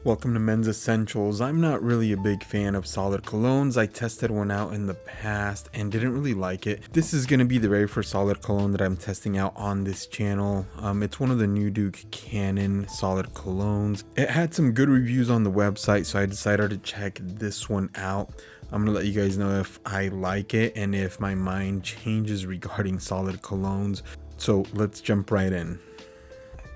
Welcome to Men's Essentials. I'm not really a big fan of solid colognes. I tested one out in the past and didn't really like it. This is going to be the very first solid cologne that I'm testing out on this channel. It's one of the New Duke Canon solid colognes. It had some good reviews on the website, so I decided to check this one out. I'm going to let you guys know if I like it and if my mind changes regarding solid colognes. So let's jump right in.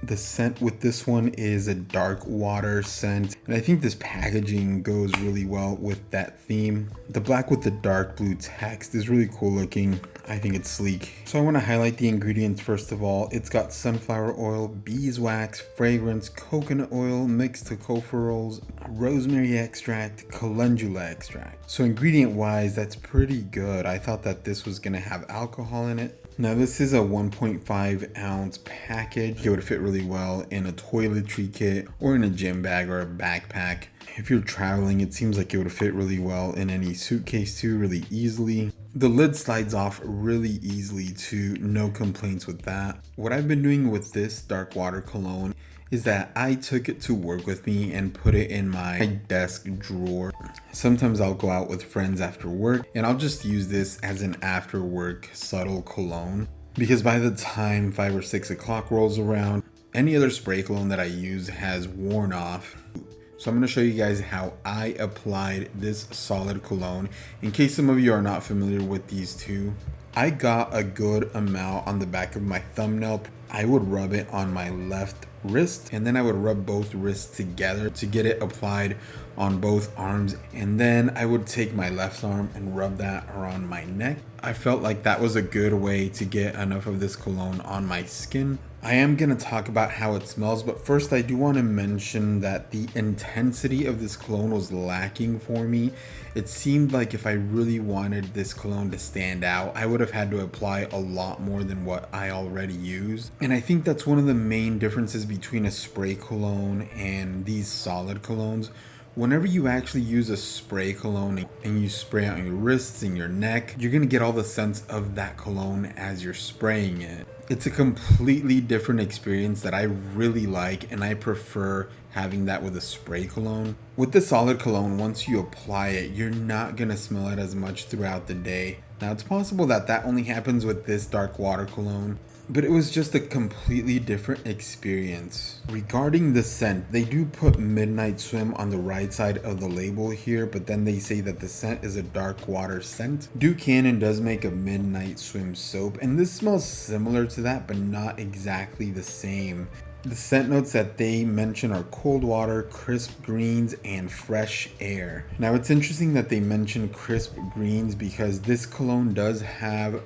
The scent with this one is a dark water scent, and I think this packaging goes really well with that theme. The black with the dark blue text is really cool looking. I think it's sleek. So I want to highlight the ingredients first of all. It's got sunflower oil, beeswax, fragrance, coconut oil, mixed tocopherols, rosemary extract, calendula extract. So ingredient wise, that's pretty good. I thought that this was going to have alcohol in it. Now this is a 1.5 ounce package. It would fit really well in a toiletry kit or in a gym bag or a backpack. If you're traveling, it seems like it would fit really well in any suitcase too, really easily. The lid slides off really easily too, no complaints with that. What I've been doing with this dark water cologne is that I took it to work with me and put it in my desk drawer. Sometimes I'll go out with friends after work and I'll just use this as an after work subtle cologne, because by the time 5 or 6 o'clock rolls around, any other spray cologne that I use has worn off. So I'm going to show you guys how I applied this solid cologne in case some of you are not familiar with these two. I got a good amount on the back of my thumbnail. I would rub it on my left wrist and then I would rub both wrists together to get it applied on both arms, and then I would take my left arm and rub that around my neck. I felt like that was a good way to get enough of this cologne on my skin. I am going to talk about how it smells, but first I do want to mention that the intensity of this cologne was lacking for me. It seemed like if I really wanted this cologne to stand out, I would have had to apply a lot more than what I already use. And I think that's one of the main differences between a spray cologne and these solid colognes. Whenever you actually use a spray cologne and you spray out on your wrists and your neck, you're going to get all the scents of that cologne as you're spraying it. It's a completely different experience that I really like, and I prefer having that with a spray cologne. With the solid cologne, once you apply it, you're not going to smell it as much throughout the day. Now, it's possible that that only happens with this dark water cologne, but it was just a completely different experience. Regarding the scent, they do put Midnight Swim on the right side of the label here, but then they say that the scent is a dark water scent. Duke Canon does make a Midnight Swim soap, and this smells similar to that, but not exactly the same. The scent notes that they mention are cold water, crisp greens, and fresh air. Now it's interesting that they mention crisp greens because this cologne does have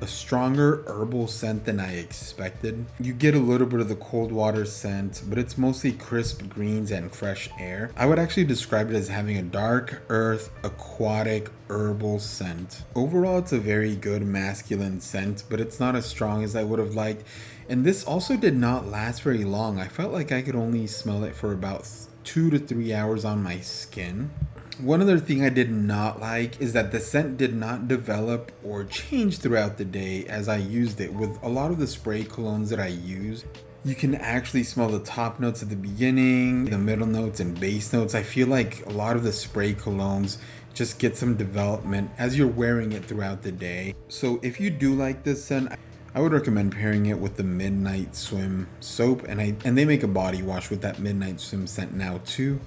a stronger herbal scent than I expected. You get a little bit of the cold water scent, but it's mostly crisp greens and fresh air. I would actually describe it as having a dark earth, aquatic, herbal scent. Overall, it's a very good masculine scent, but it's not as strong as I would have liked. And this also did not last very long. I felt like I could only smell it for about 2 to 3 hours on my skin. One other thing I did not like is that the scent did not develop or change throughout the day as I used it. With a lot of the spray colognes that I use, you can actually smell the top notes at the beginning, the middle notes, and base notes. I feel like a lot of the spray colognes just get some development as you're wearing it throughout the day. So if you do like this scent, I would recommend pairing it with the Midnight Swim soap, and they make a body wash with that Midnight Swim scent now too.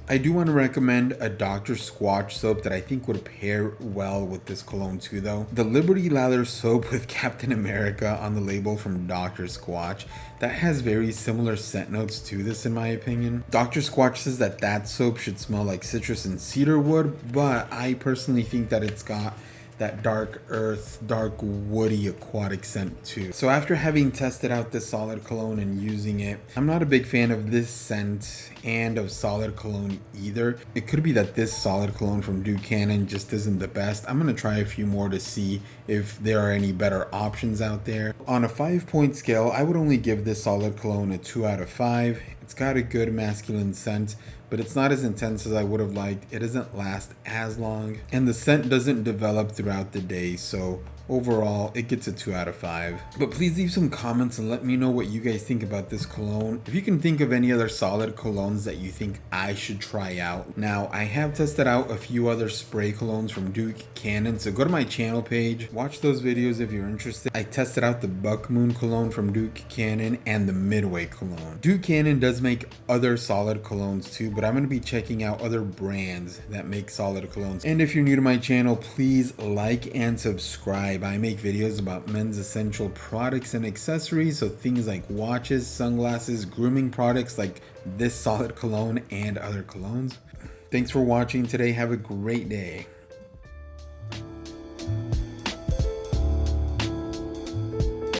I do want to recommend a Dr. Squatch soap that I think would pair well with this cologne too though. The Liberty Lather soap with Captain America on the label from Dr. Squatch, that has very similar scent notes to this in my opinion. Dr. Squatch says that that soap should smell like citrus and cedar wood, but I personally think that it's got that dark earth, dark woody aquatic scent too. So after having tested out this solid cologne and using it, I'm not a big fan of this scent and of solid cologne either. It could be that this solid cologne from Duke Canon just isn't the best. I'm gonna try a few more to see if there are any better options out there. On a 5-point scale, I would only give this solid cologne a 2 out of 5. It's got a good masculine scent, but it's not as intense as I would have liked. It doesn't last as long, and the scent doesn't develop throughout the day, so overall it gets a 2 out of 5. But please leave some comments and let me know what you guys think about this cologne. If you can think of any other solid colognes that you think I should try out. Now, I have tested out a few other spray colognes from Duke Cannon, so go to my channel page, watch those videos if you're interested. I tested out the Buck Moon cologne from Duke Cannon and the Midway cologne. Duke Cannon does make other solid colognes too, but I'm going to be checking out other brands that make solid colognes. And if you're new to my channel, please like and subscribe. I make videos about men's essential products and accessories, so things like watches, sunglasses, grooming products like this solid cologne and other colognes. Thanks for watching today. Have a great day.